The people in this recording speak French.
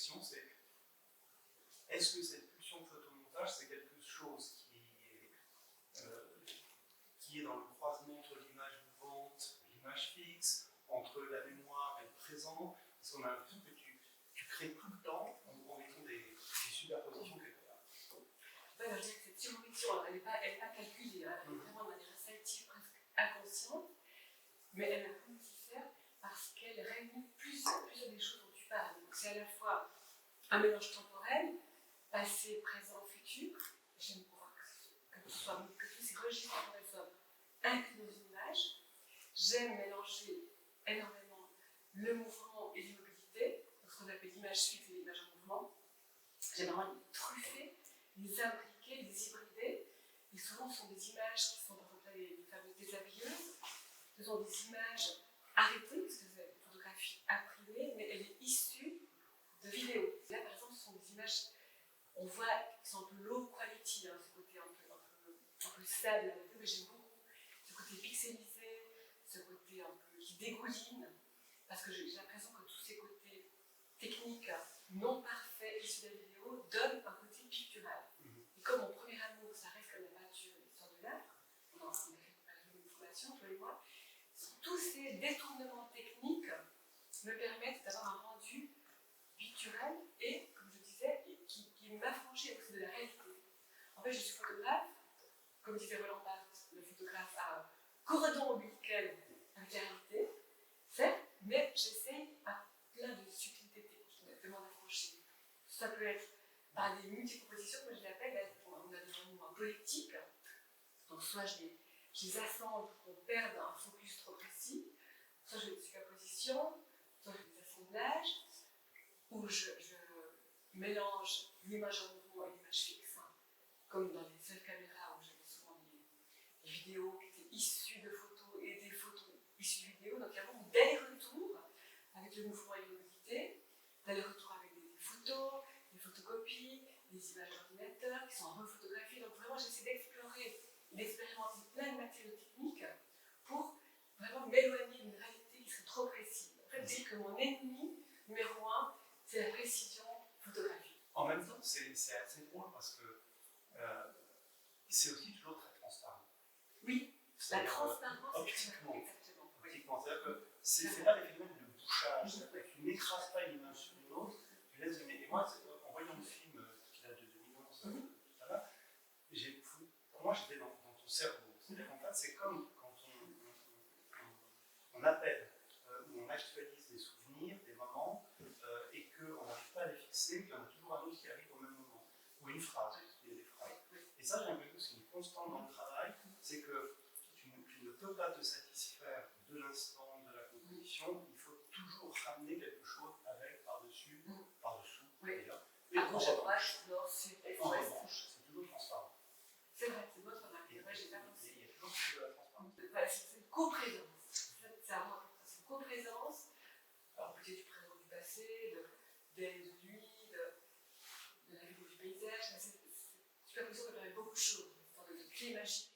réflexion, c'est est-ce que cette pulsion de photomontage, c'est quelque chose qui est dans le croisement entre l'image mouvante et l'image fixe, entre la mémoire et le présent, parce qu'on a l'impression que tu crées tout le temps en mettant des superpositions quelque part. Ouais, je dirais que cette surproduction, elle n'est pas calculée, hein, elle est vraiment de manière instinctive, presque inconsciente, mais elle a voulu s'y faire parce qu'elle réunit plusieurs des choses dont tu parles. Donc c'est à la fois un mélange temporel, passé, présent, futur. J'aime pouvoir que tous ces registres soient inclus dans une image. J'aime mélanger énormément le mouvement et l'immobilité, ce qu'on appelle l'image fixe et l'image en mouvement. J'aime vraiment les truffer, les imbriquer, les hybrider. Et souvent, ce sont des images qui sont, par exemple, les fameuses déshabilleuses. Ce sont des images arrêtées, parce que c'est une photographie imprimée, mais elle est issue de vidéos. Là, par exemple, ce sont des images, on voit, qui sont un peu low quality, hein, ce côté un peu sale de la vidéo, mais j'aime beaucoup ce côté pixelisé, ce côté un peu qui dégouline, parce que j'ai l'impression que tous ces côtés techniques non parfaits issus de la vidéo donnent un côté pictural. Et comme mon premier amour, ça reste comme la peinture et l'histoire de l'art, on a fait une formation, toi et moi, tous ces détournements techniques me permettent d'avoir un rendu pictural et, comme je disais, qui m'affranchit aussi de la réalité. En fait, je suis photographe, comme disait Roland Barthes, le photographe a un cordon ombilical avec la réalité, certes, mais j'essaye à plein de subtilités techniques de m'en affranchir. Ça peut être par des multipropositions, comme je l'appelle, on a devant nous un poétique, donc soit je les assemble pour qu'on perde un focus trop précis, soit je fais des superpositions, soit je fais des assemblages, où je mélange l'image en mouvement et l'image fixe, hein, comme dans les seules caméras où j'avais souvent des vidéos qui étaient issues de photos et des photos issues de vidéos. Donc il y a vraiment d'aller-retour avec le mouvement et l'immobilité, d'aller-retour avec des photos, des photocopies, des images d'ordinateur qui sont refotographiées. Donc vraiment j'essaie d'explorer, d'expérimenter plein de matériaux techniques pour vraiment m'éloigner d'une réalité qui serait trop précise. En fait, dire que mon ennemi numéro un, c'est la précision photographique. En même temps, c'est assez drôle parce que c'est aussi toujours très transparent. Oui, la transparence, optiquement. Exactement. Optiquement, c'est-à-dire que c'est pas des phénomènes de bouchage, tu n'écrases pas une image sur une autre, tu laisses. Et moi, en voyant le film qui date de 2011, tout à l'heure, pour moi, j'étais dans ton cerveau. C'est-à-dire qu'en fait, c'est comme quand on appelle ou on actualise des souvenirs, des moments, et qu'on n'arrive pas à les fixer, qu'il y en a toujours un autre qui arrive au même moment. Ou une phrase, il y a des phrases. Et ça, j'ai l'impression que c'est une constante dans le travail, c'est que tu ne peux pas te satisfaire de l'instant, de la composition, il faut toujours ramener quelque chose avec, par-dessus, par-dessous, d'ailleurs. Et à gauche, à droite, nord, sud, est, en ouest. revanche, c'est toujours transparent. C'est vrai, c'est votre remarque. C'est vrai, j'ai pas pensé. Il y a toujours de la transparence. C'est une coprésence. C'est une coprésence. Alors, peut-être du présent, du passé, de lui, de la vie du paysage. Mais c'est une superposition qui permet beaucoup de choses. Une sorte de clé magique.